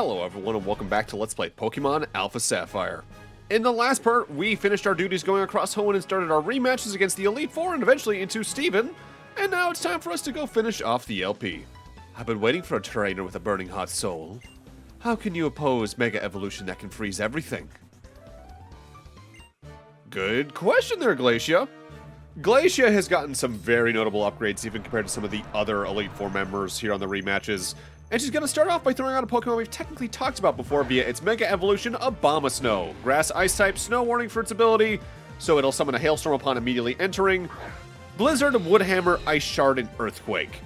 Hello everyone and welcome back to Let's Play Pokemon Alpha Sapphire. In the last part, we finished our duties going across Hoenn and started our rematches against the Elite Four and eventually into Steven, and now it's time for us to go finish off the LP. I've been waiting for a trainer with a burning hot soul. How can you oppose Mega Evolution that can freeze everything? Good question there, Glacia. Glacia has gotten some very notable upgrades even compared to some of the other Elite Four members here on the rematches. And she's going to start off by throwing out a Pokemon we've technically talked about before via its Mega Evolution, Abomasnow. Grass Ice type, Snow warning for its ability, so it'll summon a Hailstorm upon immediately entering. Blizzard, Woodhammer, Ice Shard, and Earthquake.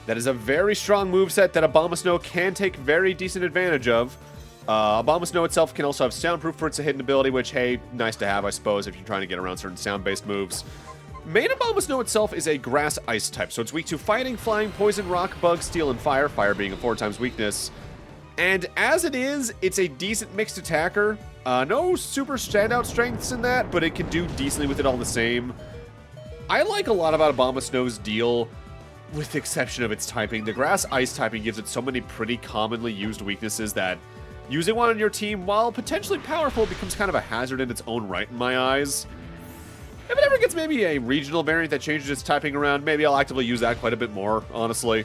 That is a very strong moveset that Abomasnow can take very decent advantage of. Abomasnow itself can also have Soundproof for its hidden ability, which, hey, nice to have, I suppose, if you're trying to get around certain sound-based moves. Main Abomasnow itself is a Grass Ice type, so it's weak to Fighting, Flying, Poison, Rock, Bug, Steel, and Fire, Fire being a 4x weakness. And as it is, it's a decent mixed attacker. No super standout strengths in that, but it can do decently with it all the same. I like a lot about Abomasnow's deal, with the exception of its typing. The Grass Ice typing gives it so many pretty commonly used weaknesses that using one on your team, while potentially powerful, becomes kind of a hazard in its own right in my eyes. If it ever gets maybe a regional variant that changes its typing around, maybe I'll actively use that quite a bit more, honestly.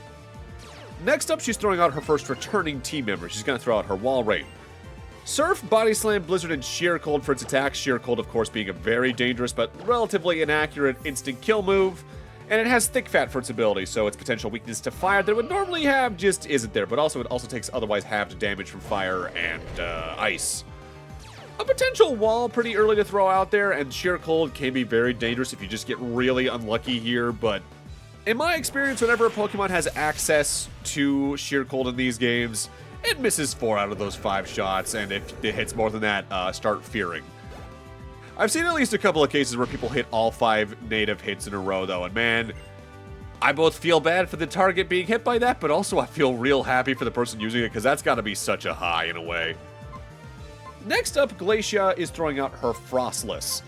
Next up, she's throwing out her first returning team member. She's going to throw out her Wall Raid. Surf, Body Slam, Blizzard, and Sheer Cold for its attacks. Sheer Cold, of course, being a very dangerous but relatively inaccurate instant kill move. And it has Thick Fat for its ability, so its potential weakness to fire that it would normally have just isn't there. But also, it also takes otherwise halved damage from fire and ice. A potential wall pretty early to throw out there, and Sheer Cold can be very dangerous if you just get really unlucky here, but in my experience, whenever a Pokemon has access to Sheer Cold in these games, it misses 4 out of those 5 shots, and if it hits more than that, start fearing. I've seen at least a couple of cases where people hit all 5 native hits in a row, though, and man, I both feel bad for the target being hit by that, but also I feel real happy for the person using it, because that's got to be such a high in a way. Next up, Glacia is throwing out her Frostless.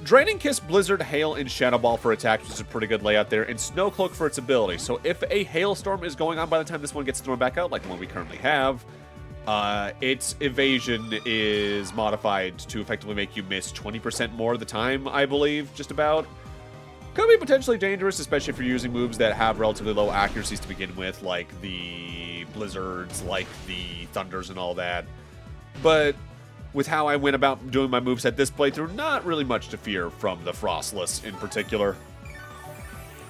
Draining Kiss, Blizzard, Hail, and Shadow Ball for attacks, which is a pretty good layout there, and Snow Cloak for its ability. So if a Hailstorm is going on by the time this one gets thrown back out, like the one we currently have, its evasion is modified to effectively make you miss 20% more of the time, I believe, just about. Could be potentially dangerous, especially if you're using moves that have relatively low accuracies to begin with, like the Blizzards, like the Thunders, and all that. But with how I went about doing my moveset this playthrough, not really much to fear from the Frostless in particular.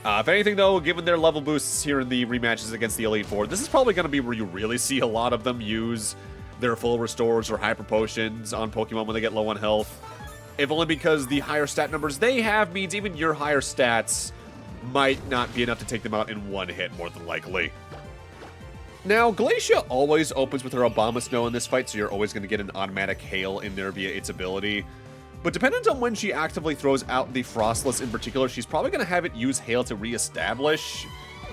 If anything, though, given their level boosts here in the rematches against the Elite Four, this is probably going to be where you really see a lot of them use their full restores or hyper potions on Pokemon when they get low on health. If only because the higher stat numbers they have means even your higher stats might not be enough to take them out in one hit, more than likely. Now, Glacia always opens with her Abomasnow in this fight, so you're always going to get an automatic Hail in there via its ability. But depending on when she actively throws out the Frostless in particular, she's probably going to have it use Hail to reestablish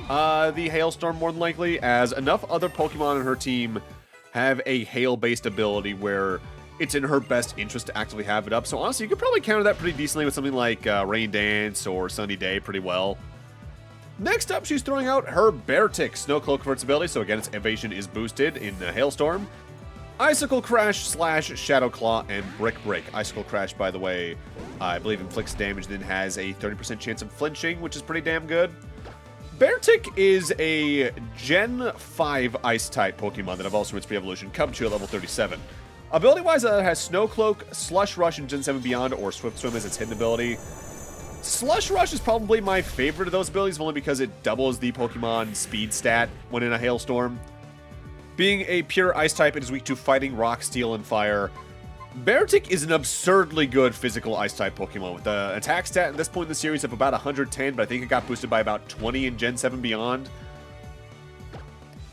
the Hailstorm more than likely, as enough other Pokemon on her team have a Hail-based ability where it's in her best interest to actively have it up. So honestly, you could probably counter that pretty decently with something like Rain Dance or Sunny Day pretty well. Next up, she's throwing out her Beartic, Snow Cloak for its ability, so again, its evasion is boosted in the Hailstorm. Icicle Crash, Slash, Shadow Claw, and Brick Break. Icicle Crash, by the way, I believe inflicts damage, then has a 30% chance of flinching, which is pretty damn good. Beartic is a Gen 5 Ice-type Pokemon that evolves from its pre-evolution Cubchoo at level 37. Ability-wise, it has Snow Cloak, Slush Rush, and Gen 7 Beyond, or Swift Swim as its hidden ability. Slush Rush is probably my favorite of those abilities, only because it doubles the Pokemon speed stat when in a Hailstorm. Being a pure Ice type, it is weak to Fighting, Rock, Steel, and Fire. Beartic is an absurdly good physical Ice type Pokemon, with the attack stat at this point in the series of about 110, but I think it got boosted by about 20 in Gen 7 Beyond.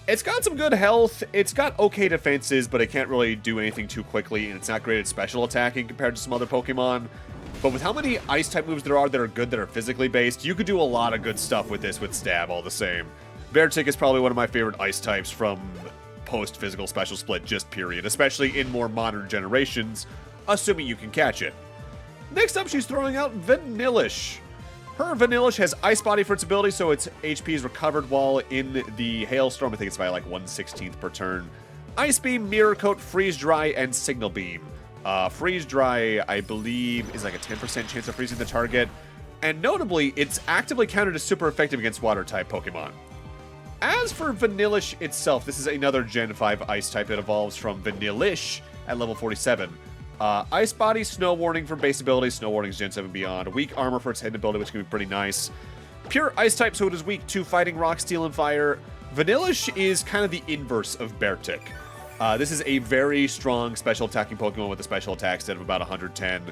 It's got some good health, it's got okay defenses, but it can't really do anything too quickly, and it's not great at special attacking compared to some other Pokemon. But with how many Ice-type moves there are that are good that are physically based, you could do a lot of good stuff with this with Stab all the same. Beartic is probably one of my favorite Ice types from post-physical special split, just period, especially in more modern generations, assuming you can catch it. Next up, she's throwing out Vanillish. Her Vanillish has Ice Body for its ability, so its HP is recovered while in the Hailstorm. I think it's by like 1/16 per turn. Ice Beam, Mirror Coat, Freeze Dry, and Signal Beam. Freeze Dry, I believe, is like a 10% chance of freezing the target. And notably, it's actively counted as super effective against Water-type Pokemon. As for Vanillish itself, this is another Gen 5 Ice type. It evolves from Vanillish at level 47. Ice Body, Snow Warning for base ability. Snow Warning is Gen 7 beyond. Weak Armor for its hidden ability, which can be pretty nice. Pure Ice type, so it is weak to Fighting Rock, Steel, and Fire. Vanillish is kind of the inverse of Beartic. This is a very strong special attacking Pokemon with a special attack stat of about 110.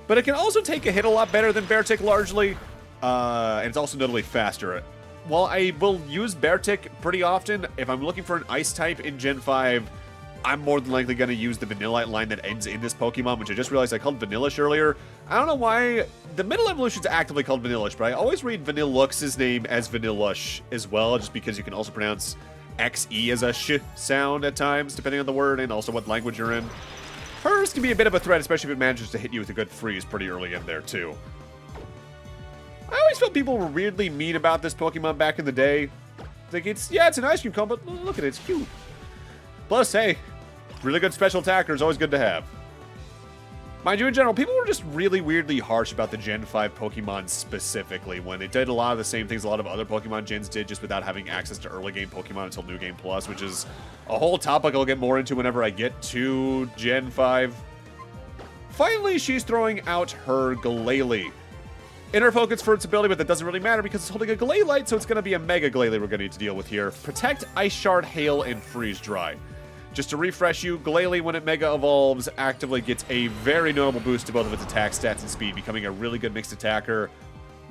But it can also take a hit a lot better than Beartic largely. And it's also notably faster. While I will use Beartic pretty often, if I'm looking for an Ice type in Gen 5, I'm more than likely going to use the Vanillite line that ends in this Pokemon, which I just realized I called Vanillish earlier. I don't know why. The middle evolution's actively called Vanillish, but I always read Vanillux's name as Vanillush as well, just because you can also pronounce XE as a sh sound at times, depending on the word and also what language you're in. Hers can be a bit of a threat, especially if it manages to hit you with a good freeze pretty early in there, too. I always felt people were weirdly mean about this Pokemon back in the day. Like, it's an ice cream cone, but look at it, it's cute. Plus, hey, really good special attacker is always good to have. Mind you, in general, people were just really weirdly harsh about the Gen 5 Pokemon specifically, when they did a lot of the same things a lot of other Pokemon gens did, just without having access to early game Pokemon until New Game Plus, which is a whole topic I'll get more into whenever I get to Gen 5. Finally, she's throwing out her Glalie. Inner Focus for its ability, but that doesn't really matter because it's holding a Glalie, so it's going to be a Mega Glalie we're going to need to deal with here. Protect, Ice Shard, Hail, and Freeze Dry. Just to refresh you, Glalie, when it Mega Evolves, actively gets a very notable boost to both of its attack stats and speed, becoming a really good mixed attacker.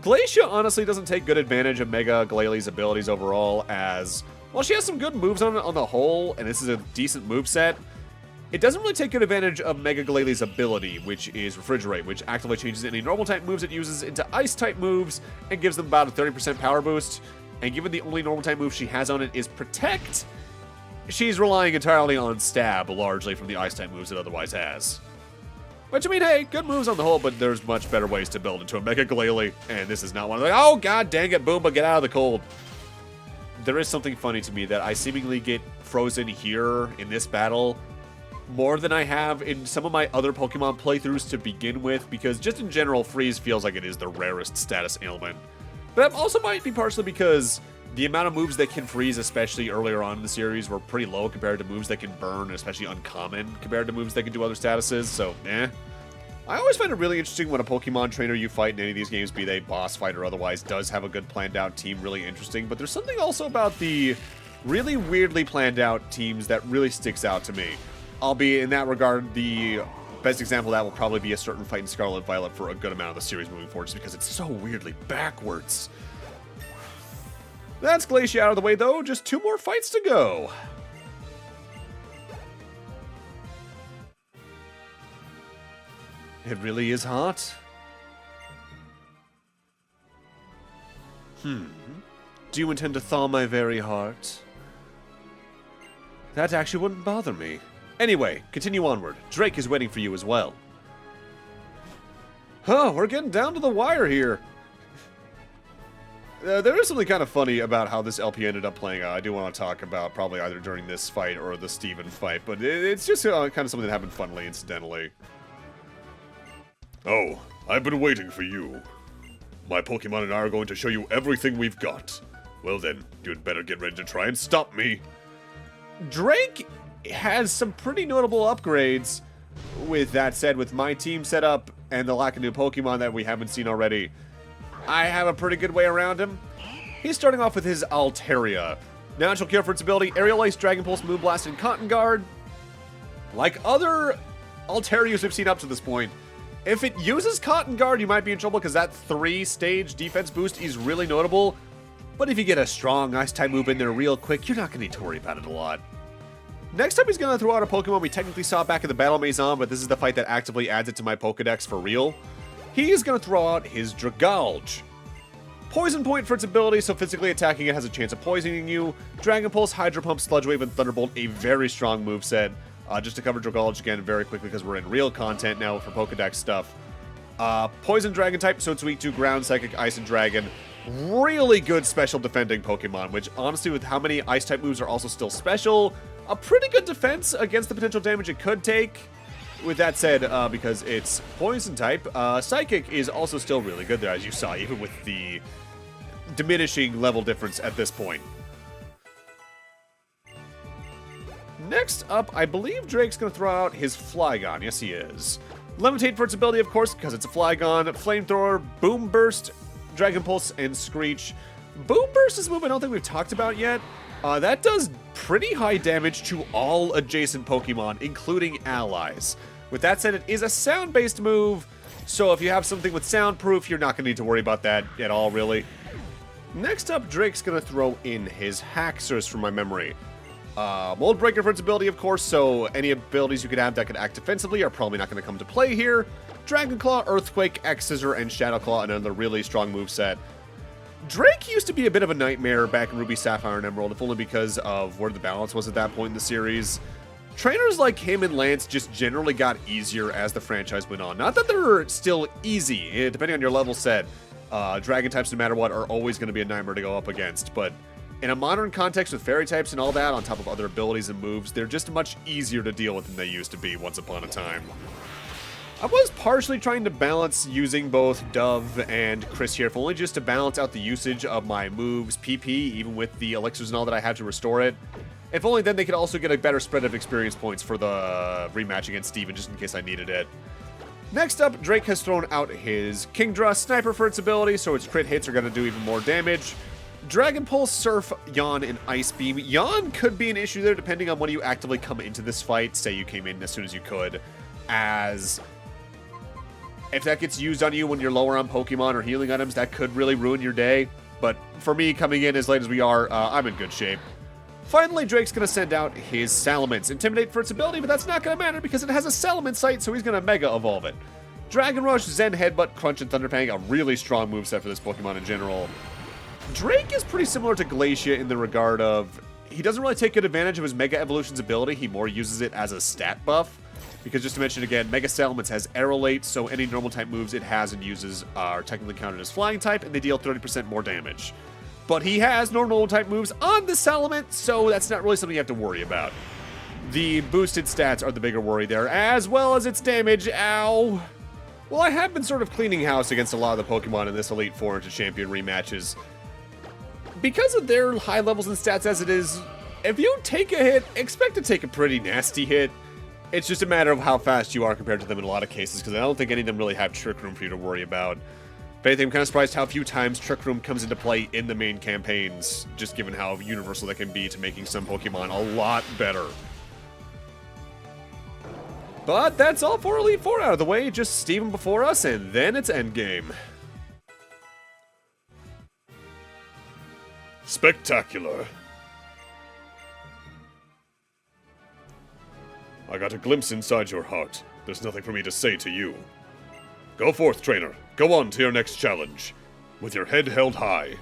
Glacia honestly doesn't take good advantage of Mega Glalie's abilities overall, as while she has some good moves on the whole, and this is a decent moveset, it doesn't really take good advantage of Mega Glalie's ability, which is Refrigerate, which actively changes any normal-type moves it uses into Ice-type moves and gives them about a 30% power boost. And given the only normal-type move she has on it is Protect, she's relying entirely on Stab, largely from the Ice-type moves it otherwise has. Which, I mean, hey, good moves on the whole, but there's much better ways to build into a Mega Glalie, and this is not one of them. Oh, god dang it, Boomba, get out of the cold. There is something funny to me that I seemingly get frozen here in this battle more than I have in some of my other Pokemon playthroughs to begin with, because just in general, Freeze feels like it is the rarest status ailment. But that also might be partially because the amount of moves that can freeze, especially earlier on in the series, were pretty low compared to moves that can burn, especially uncommon compared to moves that can do other statuses, so I always find it really interesting when a Pokemon trainer you fight in any of these games, be they boss fight or otherwise, does have a good planned out team, really interesting, but there's something also about the really weirdly planned out teams that really sticks out to me. Albeit, in that regard, the best example of that will probably be a certain fight in Scarlet Violet for a good amount of the series moving forward, just because it's so weirdly backwards. That's Glacia out of the way, though. Just 2 more fights to go. It really is hot. Do you intend to thaw my very heart? That actually wouldn't bother me. Anyway, continue onward. Drake is waiting for you as well. Oh, we're getting down to the wire here. There is something kind of funny about how this LP ended up playing out. I do want to talk about probably either during this fight or the Steven fight, but it's just kind of something that happened funnily, incidentally. Oh, I've been waiting for you. My Pokemon and I are going to show you everything we've got. Well then, you'd better get ready to try and stop me. Drake has some pretty notable upgrades. With that said, with my team set up and the lack of new Pokemon that we haven't seen already, I have a pretty good way around him. He's starting off with his Altaria. Natural cure for its ability, Aerial Ace, Dragon Pulse, Moonblast, and Cotton Guard. Like other Altarias we've seen up to this point, if it uses Cotton Guard, you might be in trouble because that 3-stage defense boost is really notable. But if you get a strong Ice-type move in there real quick, you're not going to need to worry about it a lot. Next up, he's going to throw out a Pokemon we technically saw back in the Battle Maison, but this is the fight that actively adds it to my Pokedex for real. He's going to throw out his Dragalge. Poison Point for its ability, so physically attacking it has a chance of poisoning you. Dragon Pulse, Hydro Pump, Sludge Wave, and Thunderbolt, a very strong moveset. Just to cover Dragalge again very quickly because we're in real content now for Pokedex stuff. Poison Dragon type, so it's weak to Ground, Psychic, Ice, and Dragon. Really good special defending Pokemon, which honestly with how many Ice type moves are also still special, A pretty good defense against the potential damage it could take. With that said, because it's poison type, Psychic is also still really good there, as you saw, even with the diminishing level difference at this point. Next up, I believe Drake's going to throw out his Flygon. Yes, he is. Levitate for its ability, of course, because it's a Flygon. Flamethrower, Boom Burst, Dragon Pulse, and Screech. Boom Burst is a move I don't think we've talked about yet. That does pretty high damage to all adjacent Pokemon, including allies. With that said, it is a sound-based move, so if you have something with soundproof, you're not going to need to worry about that at all, really. Next up, Drake's going to throw in his Haxorus from my memory. Mold Breaker for its ability, of course, so any abilities you could have that could act defensively are probably not going to come to play here. Dragon Claw, Earthquake, X-Scissor, and Shadow Claw, another really strong moveset. Drake used to be a bit of a nightmare back in Ruby, Sapphire, and Emerald, if only because of where the balance was at that point in the series. Trainers like him and Lance just generally got easier as the franchise went on. Not that they're still easy, depending on your level set. Dragon types, no matter what, are always going to be a nightmare to go up against, but in a modern context with fairy types and all that, on top of other abilities and moves, they're just much easier to deal with than they used to be once upon a time. I was partially trying to balance using both Dove and Chris here, if only just to balance out the usage of my moves, PP, even with the elixirs and all that I had to restore it. If only then they could also get a better spread of experience points for the rematch against Steven, just in case I needed it. Next up, Drake has thrown out his Kingdra, Sniper for its ability, so its crit hits are going to do even more damage. Dragon Pulse, Surf, Yawn, and Ice Beam. Yawn could be an issue there depending on when you actively come into this fight. Say you came in as soon as you could, as if that gets used on you when you're lower on Pokemon or healing items, that could really ruin your day. But for me, coming in as late as we are, I'm in good shape. Finally, Drake's going to send out his Salamence. Intimidate for its ability, but that's not going to matter because it has a Salamence sight, so he's going to Mega Evolve it. Dragon Rush, Zen Headbutt, Crunch, and Thunderfang, a really strong moveset for this Pokemon in general. Drake is pretty similar to Glacia in the regard of he doesn't really take good advantage of his Mega Evolution's ability. He more uses it as a stat buff. Because just to mention again, Mega Salamence has Aerolate, so any normal type moves it has and uses are technically counted as flying type, and they deal 30% more damage. But he has normal type moves on the Salamence, so that's not really something you have to worry about. The boosted stats are the bigger worry there, as well as its damage. Ow! Well, I have been sort of cleaning house against a lot of the Pokemon in this Elite Four into Champion rematches. Because of their high levels and stats as it is, if you take a hit, expect to take a pretty nasty hit. It's just a matter of how fast you are compared to them in a lot of cases, because I don't think any of them really have Trick Room for you to worry about. If anything, I'm kind of surprised how few times Trick Room comes into play in the main campaigns, just given how universal they can be to making some Pokemon a lot better. But that's all for Elite Four out of the way, just Steven before us, and then it's Endgame. Spectacular. I got a glimpse inside your heart. There's nothing for me to say to you. Go forth, trainer. Go on to your next challenge. With your head held high.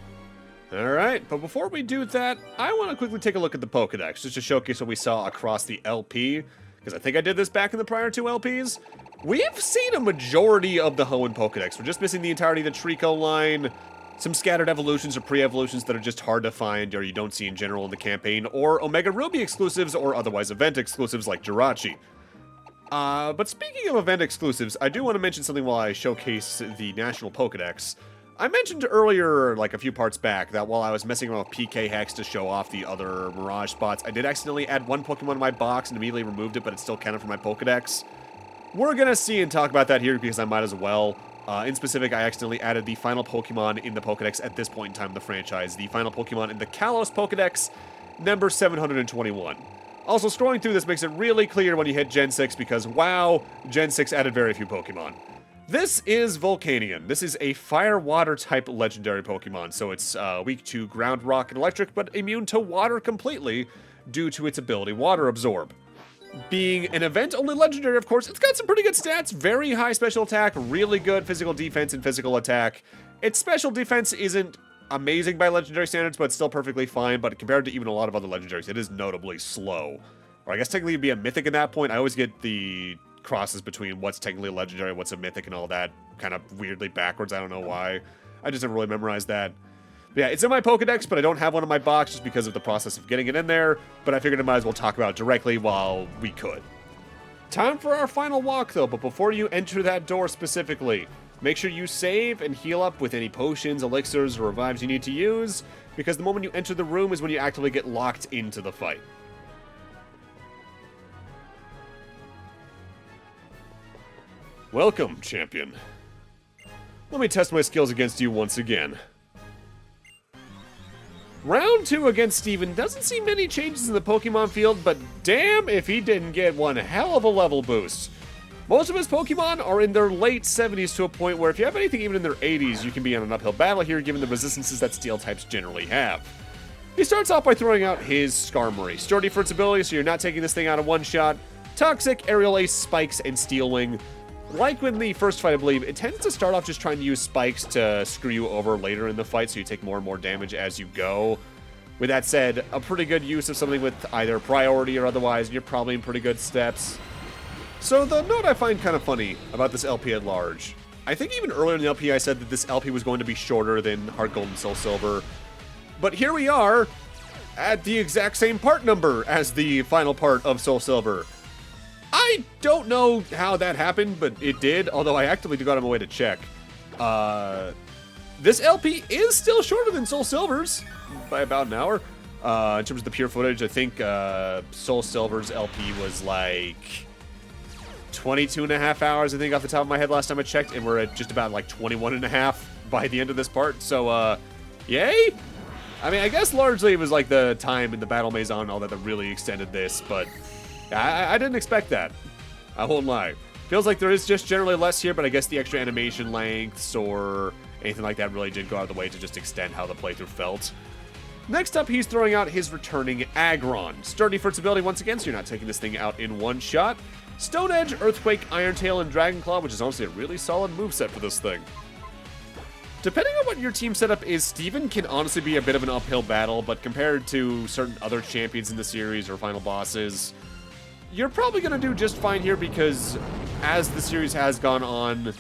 Alright, but before we do that, I want to quickly take a look at the Pokedex, just to showcase what we saw across the LP, because I think I did this back in the prior two LPs. We've seen a majority of the Hoenn Pokedex. We're just missing the entirety of the Trico line, some scattered evolutions or pre-evolutions that are just hard to find or you don't see in general in the campaign, or Omega Ruby exclusives or otherwise event exclusives like Jirachi. But speaking of event exclusives, I do want to mention something while I showcase the National Pokedex. I mentioned earlier, like a few parts back, that while I was messing around with PK Hex to show off the other Mirage spots, I did accidentally add one Pokemon to my box and immediately removed it, but it still counted for my Pokedex. We're gonna see and talk about that here because I might as well. In specific, I accidentally added the final Pokemon in the Pokedex at this point in time in the franchise. The final Pokemon in the Kalos Pokedex, number 721. Also, scrolling through this makes it really clear when you hit Gen 6 because, wow, Gen 6 added very few Pokemon. This is Volcanion. This is a fire-water type legendary Pokemon, so it's weak to ground, rock, and electric, but immune to water completely due to its ability Water Absorb. Being an event-only legendary, of course, it's got some pretty good stats. Very high special attack, really good physical defense and physical attack. Its special defense isn't amazing by legendary standards, but it's still perfectly fine. But compared to even a lot of other legendaries, it is notably slow. Or I guess technically it'd be a mythic at that point. I always get the crosses between what's technically a legendary, what's a mythic, and all that kind of weirdly backwards. I don't know why. I just never really memorized that. Yeah, it's in my Pokedex, but I don't have one in my box just because of the process of getting it in there, but I figured I might as well talk about it directly while we could. Time for our final walk, though, but before you enter that door specifically, make sure you save and heal up with any potions, elixirs, or revives you need to use, because the moment you enter the room is when you actively get locked into the fight. Welcome, champion. Let me test my skills against you once again. Round 2 against Steven doesn't see many changes in the Pokemon field, but damn if he didn't get one hell of a level boost. Most of his Pokemon are in their late 70s to a point where if you have anything even in their 80s, you can be on an uphill battle here given the resistances that Steel types generally have. He starts off by throwing out his Skarmory. Sturdy for its ability, so you're not taking this thing out of one shot. Toxic, Aerial Ace, Spikes, and Steel Wing. Like in the first fight, I believe, it tends to start off just trying to use spikes to screw you over later in the fight, so you take more and more damage as you go. With that said, a pretty good use of something with either priority or otherwise, you're probably in pretty good steps. So the note I find kind of funny about this LP at large, I think even earlier in the LP I said that this LP was going to be shorter than Heart Gold and Soul Silver, but here we are at the exact same part number as the final part of Soul Silver. I don't know how that happened, but it did, although I actively got on my way to check. This LP is still shorter than Soul Silver's by about an hour. In terms of the pure footage, I think Soul Silver's LP was like 22 and a half hours, I think, off the top of my head last time I checked, and we're at just about like 21 and a half by the end of this part, so, yay? I mean, I guess largely it was like the time in the Battle Maison and all that really extended this, but I didn't expect that. I won't lie. Feels like there is just generally less here, but I guess the extra animation lengths or anything like that really did go out of the way to just extend how the playthrough felt. Next up, he's throwing out his returning Aggron. Sturdy for its ability once again, so you're not taking this thing out in one shot. Stone Edge, Earthquake, Iron Tail, and Dragon Claw, which is honestly a really solid moveset for this thing. Depending on what your team setup is, Steven can honestly be a bit of an uphill battle, but compared to certain other champions in the series or final bosses, you're probably going to do just fine here because as the series has gone on,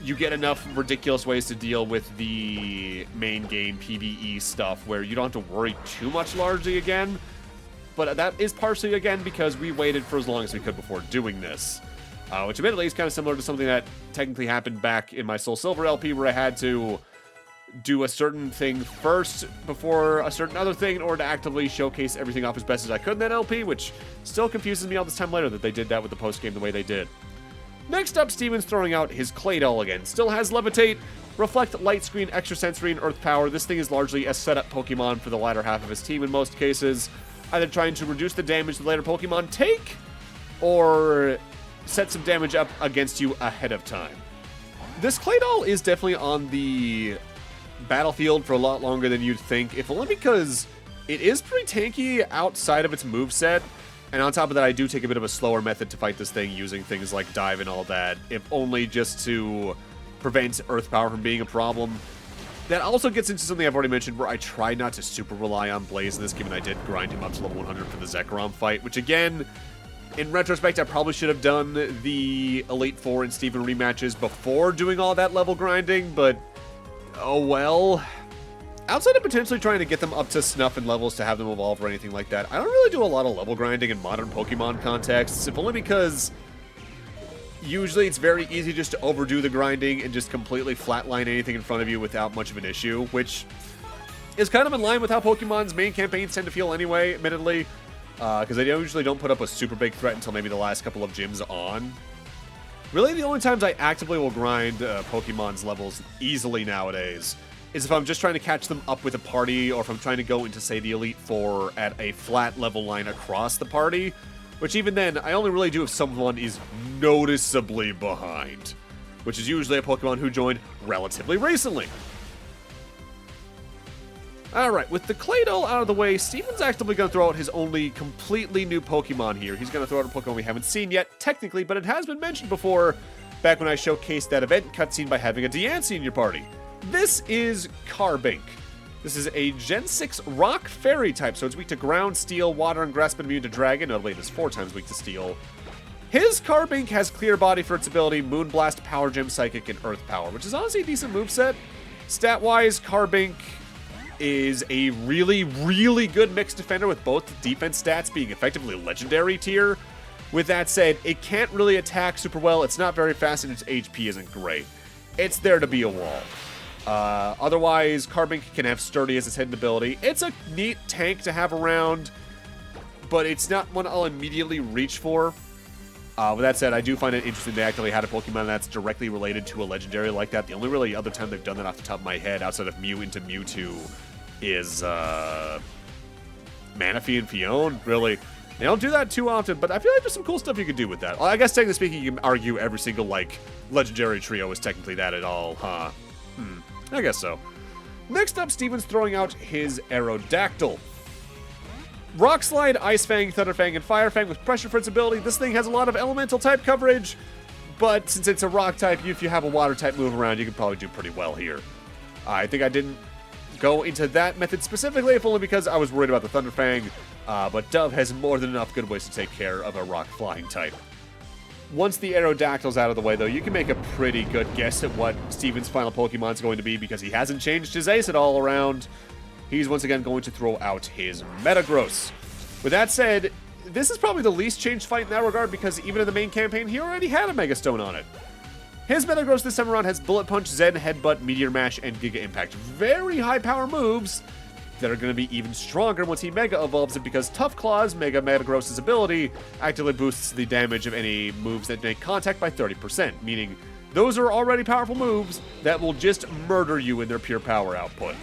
you get enough ridiculous ways to deal with the main game PvE stuff where you don't have to worry too much largely again. But that is partially, again, because we waited for as long as we could before doing this. Which admittedly is kind of similar to something that technically happened back in my Soul Silver LP where I had to do a certain thing first before a certain other thing in order to actively showcase everything off as best as I could in that LP, which still confuses me all this time later that they did that with the post-game the way they did. Next up, Steven's throwing out his Claydol again. Still has Levitate, Reflect, Light Screen, Extra Sensory, and Earth Power. This thing is largely a setup Pokemon for the latter half of his team in most cases, either trying to reduce the damage the later Pokemon take, or set some damage up against you ahead of time. This Claydol is definitely on the battlefield for a lot longer than you'd think, if only because it is pretty tanky outside of its moveset, and on top of that, I do take a bit of a slower method to fight this thing using things like Dive and all that, if only just to prevent Earth Power from being a problem. That also gets into something I've already mentioned where I try not to super rely on Blaze in this, given I did grind him up to level 100 for the Zekrom fight, which again, in retrospect, I probably should have done the Elite Four and Steven rematches before doing all that level grinding, but oh well. Outside of potentially trying to get them up to snuff and levels to have them evolve or anything like that, I don't really do a lot of level grinding in modern Pokemon contexts, if only because usually it's very easy just to overdo the grinding and just completely flatline anything in front of you without much of an issue, which is kind of in line with how Pokemon's main campaigns tend to feel anyway, admittedly, because they usually don't put up a super big threat until maybe the last couple of gyms on. Really, the only times I actively will grind Pokemon's levels easily nowadays is if I'm just trying to catch them up with a party, or if I'm trying to go into, say, the Elite Four at a flat level line across the party, which even then, I only really do if someone is noticeably behind, which is usually a Pokemon who joined relatively recently. Alright, with the Claydol out of the way, Steven's actively going to throw out his only completely new Pokemon here. He's going to throw out a Pokemon we haven't seen yet, technically, but it has been mentioned before, back when I showcased that event cutscene by having a Deancey in your party. This is Carbink. This is a Gen 6 Rock Fairy type, so it's weak to Ground, Steel, Water, and Grass, but immune to Dragon. Notably, it is 4 times weak to Steel. His Carbink has Clear Body for its ability, Moonblast, Power Gem, Psychic, and Earth Power, which is honestly a decent moveset. Stat-wise, Carbink is a really, really good mixed defender with both defense stats being effectively legendary tier. With that said, it can't really attack super well. It's not very fast, and its HP isn't great. It's there to be a wall. Otherwise, Carbink can have Sturdy as its hidden ability. It's a neat tank to have around, but it's not one I'll immediately reach for. With that said, I do find it interesting they actually had a Pokemon that's directly related to a legendary like that. The only really other time they've done that off the top of my head, outside of Mew into Mewtwo, is Manaphy and Fion. Really, they don't do that too often, but I feel like there's some cool stuff you could do with that. Well, I guess technically speaking, you can argue every single, like, legendary trio is technically that at all, huh? I guess so. Next up, Steven's throwing out his Aerodactyl. Rock Slide, Ice Fang, Thunder Fang, and Fire Fang with Pressure Fence ability. This thing has a lot of elemental type coverage, but since it's a rock type, if you have a water type move around, you can probably do pretty well here. I think I didn't go into that method specifically, if only because I was worried about the Thunder Fang, but Dove has more than enough good ways to take care of a rock flying type. Once the Aerodactyl's out of the way, though, you can make a pretty good guess at what Steven's final Pokemon's going to be because he hasn't changed his ace at all around. He's once again going to throw out his Metagross. With that said, this is probably the least changed fight in that regard because even in the main campaign, he already had a Mega Stone on it. His Metagross this time around has Bullet Punch, Zen, Headbutt, Meteor Mash, and Giga Impact. Very high power moves that are going to be even stronger once he Mega Evolves it because Tough Claws, Metagross's ability, actively boosts the damage of any moves that make contact by 30%, meaning those are already powerful moves that will just murder you in their pure power output.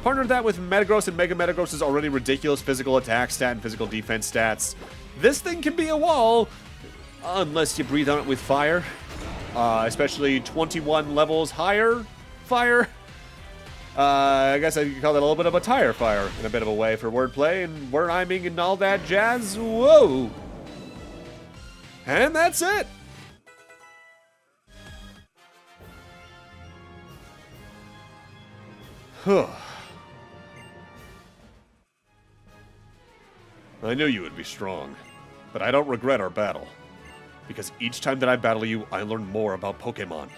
Partner that with Metagross and Mega Metagross's already ridiculous physical attack stat and physical defense stats. This thing can be a wall, unless you breathe on it with fire. Especially 21 levels higher fire. I guess I could call that a little bit of a tire fire in a bit of a way for wordplay and word rhyming and all that jazz. Whoa! And that's it! I knew you would be strong, but I don't regret our battle. Because each time that I battle you, I learn more about Pokémon.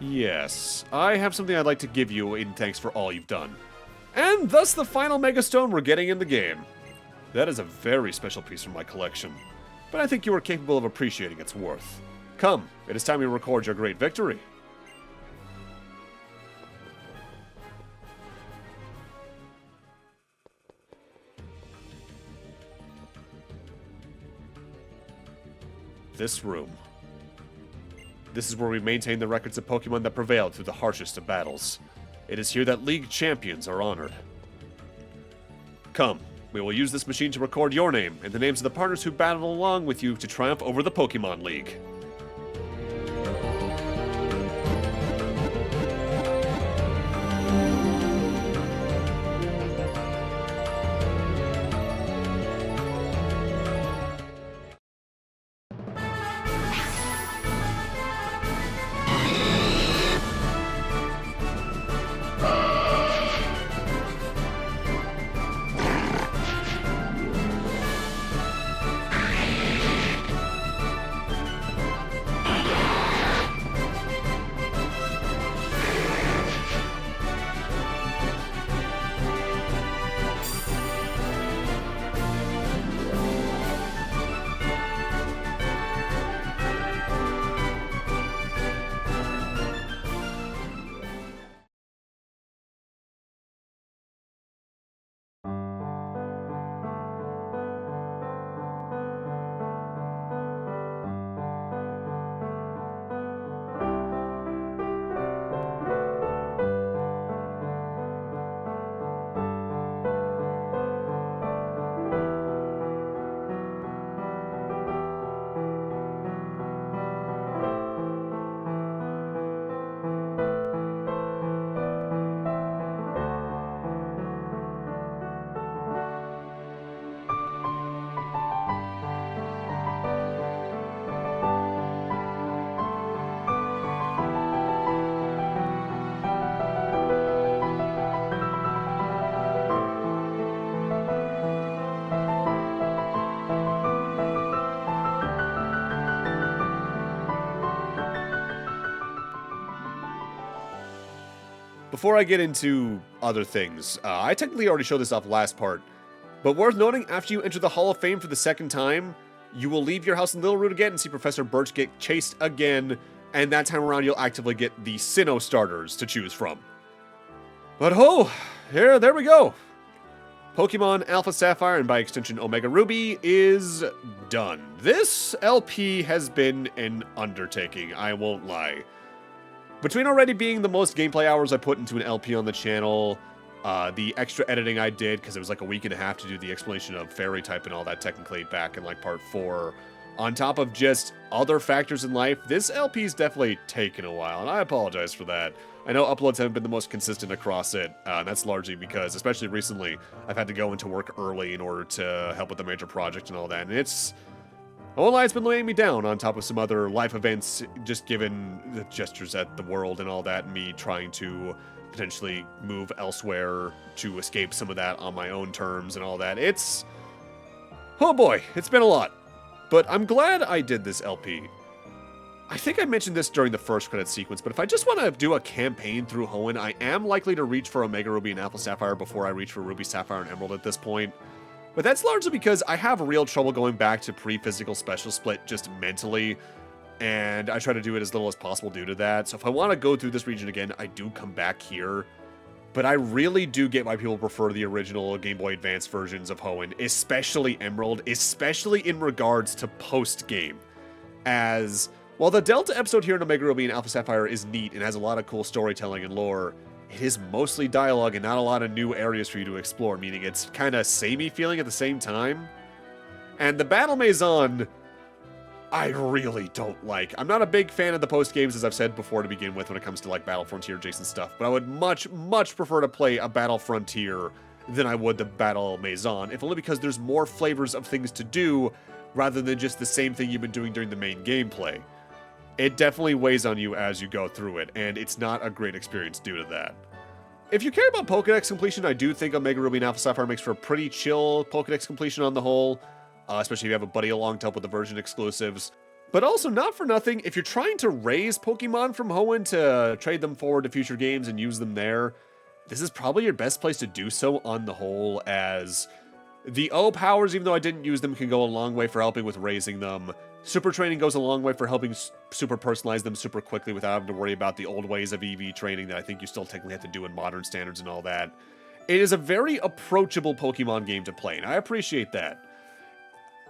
Yes, I have something I'd like to give you in thanks for all you've done. And thus the final Mega Stone we're getting in the game. That is a very special piece from my collection, but I think you are capable of appreciating its worth. Come, it is time we record your great victory. This room. This is where we maintain the records of Pokemon that prevailed through the harshest of battles. It is here that League champions are honored. Come, we will use this machine to record your name and the names of the partners who battled along with you to triumph over the Pokemon League. before I get into other things, I technically already showed this off last part, but worth noting, after you enter the Hall of Fame for the second time, you will leave your house in Littleroot again and see Professor Birch get chased again, and that time around you'll actively get the Sinnoh starters to choose from. But there we go. Pokemon Alpha Sapphire, and by extension Omega Ruby, is done. This LP has been an undertaking, I won't lie. Between already being the most gameplay hours I put into an LP on the channel, the extra editing I did, because it was like a week and a half to do the explanation of Fairy type and all that technically back in like part 4, on top of just other factors in life, this LP's definitely taken a while, and I apologize for that. I know uploads haven't been the most consistent across it, and that's largely because, especially recently, I've had to go into work early in order to help with the major project and all that, and I won't lie, it's been laying me down on top of some other life events, just given the gestures at the world and all that, and me trying to potentially move elsewhere to escape some of that on my own terms and all that. Oh boy, it's been a lot. But I'm glad I did this LP. I think I mentioned this during the first credit sequence, but if I just want to do a campaign through Hoenn, I am likely to reach for Omega Ruby and Alpha Sapphire before I reach for Ruby, Sapphire, and Emerald at this point. But that's largely because I have real trouble going back to pre-physical special split just mentally, and I try to do it as little as possible due to that. So if I want to go through this region again, I do come back here. But I really do get why people prefer the original Game Boy Advance versions of Hoenn, especially Emerald, especially in regards to post-game. As, while the Delta episode here in Omega Ruby and Alpha Sapphire is neat and has a lot of cool storytelling and lore, it is mostly dialogue and not a lot of new areas for you to explore, meaning it's kind of samey feeling at the same time. And the Battle Maison, I really don't like. I'm not a big fan of the post-games, as I've said before to begin with, when it comes to like Battle Frontier adjacent stuff, but I would much, much prefer to play a Battle Frontier than I would the Battle Maison, if only because there's more flavors of things to do, rather than just the same thing you've been doing during the main gameplay. It definitely weighs on you as you go through it, and it's not a great experience due to that. If you care about Pokédex completion, I do think Omega Ruby and Alpha Sapphire makes for a pretty chill Pokédex completion on the whole. Especially if you have a buddy along to help with the version exclusives. But also, not for nothing, if you're trying to raise Pokemon from Hoenn to trade them forward to future games and use them there, this is probably your best place to do so on the whole, as the O powers, even though I didn't use them, can go a long way for helping with raising them. Super training goes a long way for helping super personalize them super quickly without having to worry about the old ways of EV training that I think you still technically have to do in modern standards and all that. It is a very approachable Pokemon game to play, and I appreciate that.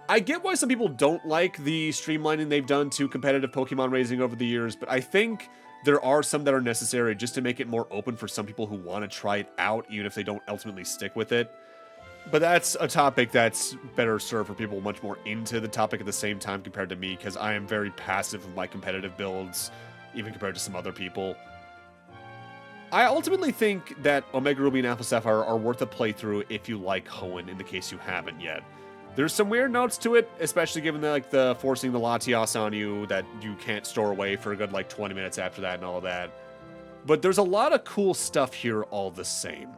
I get why some people don't like the streamlining they've done to competitive Pokemon raising over the years, but I think there are some that are necessary just to make it more open for some people who want to try it out, even if they don't ultimately stick with it. But that's a topic that's better served for people much more into the topic at the same time compared to me, because I am very passive with my competitive builds, even compared to some other people. I ultimately think that Omega Ruby and Alpha Sapphire are worth a playthrough if you like Hoenn, in the case you haven't yet. There's some weird notes to it, especially given the forcing the Latias on you that you can't store away for a good 20 minutes after that and all that. But there's a lot of cool stuff here all the same.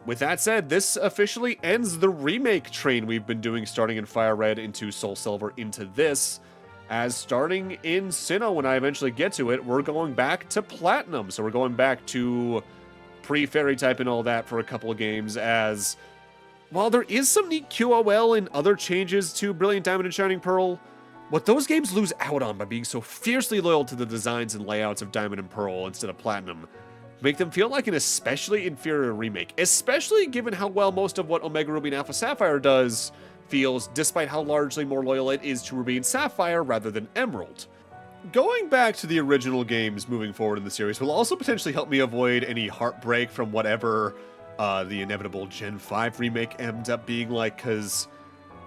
With that said, this officially ends the remake train we've been doing, starting in Fire Red into Soul Silver into this, as starting in Sinnoh, when I eventually get to it, we're going back to Platinum. So we're going back to pre-Fairy type and all that for a couple of games, as while there is some neat QOL and other changes to Brilliant Diamond and Shining Pearl, what those games lose out on by being so fiercely loyal to the designs and layouts of Diamond and Pearl instead of Platinum make them feel like an especially inferior remake, especially given how well most of what Omega Ruby and Alpha Sapphire does feels, despite how largely more loyal it is to Ruby and Sapphire rather than Emerald. Going back to the original games moving forward in the series will also potentially help me avoid any heartbreak from whatever the inevitable Gen 5 remake ends up being like, because,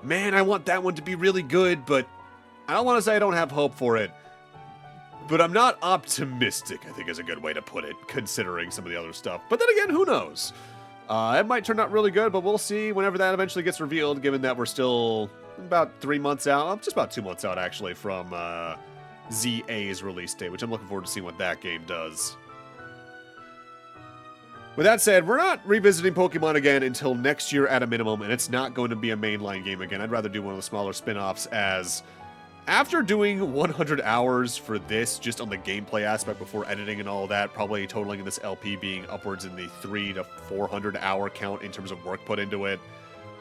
man, I want that one to be really good, but I don't want to say I don't have hope for it. But I'm not optimistic, I think is a good way to put it, considering some of the other stuff. But then again, who knows? It might turn out really good, but we'll see whenever that eventually gets revealed, given that we're still about 3 months out, just about 2 months out, actually, from ZA's release date, which I'm looking forward to seeing what that game does. With that said, we're not revisiting Pokemon again until next year at a minimum, and it's not going to be a mainline game again. I'd rather do one of the smaller spin-offs, as After doing 100 hours for this, just on the gameplay aspect before editing and all that, probably totaling in this LP being upwards in the 300 to 400 hour count in terms of work put into it,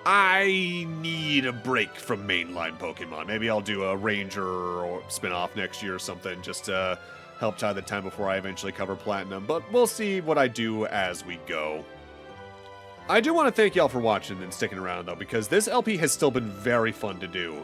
I need a break from mainline Pokemon. Maybe I'll do a Ranger or spin-off next year or something just to help tie the time before I eventually cover Platinum, but we'll see what I do as we go. I do want to thank y'all for watching and sticking around, though, because this LP has still been very fun to do.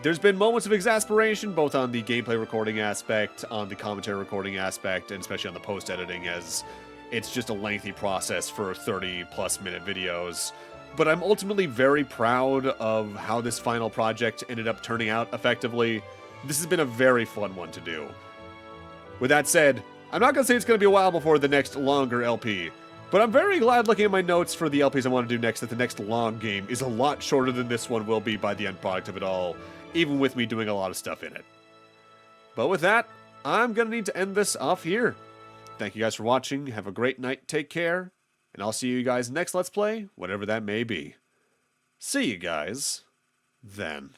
There's been moments of exasperation, both on the gameplay recording aspect, on the commentary recording aspect, and especially on the post-editing, as it's just a lengthy process for 30-plus minute videos. But I'm ultimately very proud of how this final project ended up turning out effectively. This has been a very fun one to do. With that said, I'm not going to say it's going to be a while before the next longer LP, but I'm very glad looking at my notes for the LPs I want to do next that the next long game is a lot shorter than this one will be by the end product of it all, even with me doing a lot of stuff in it. But with that, I'm going to need to end this off here. Thank you guys for watching, have a great night, take care, and I'll see you guys next Let's Play, whatever that may be. See you guys then.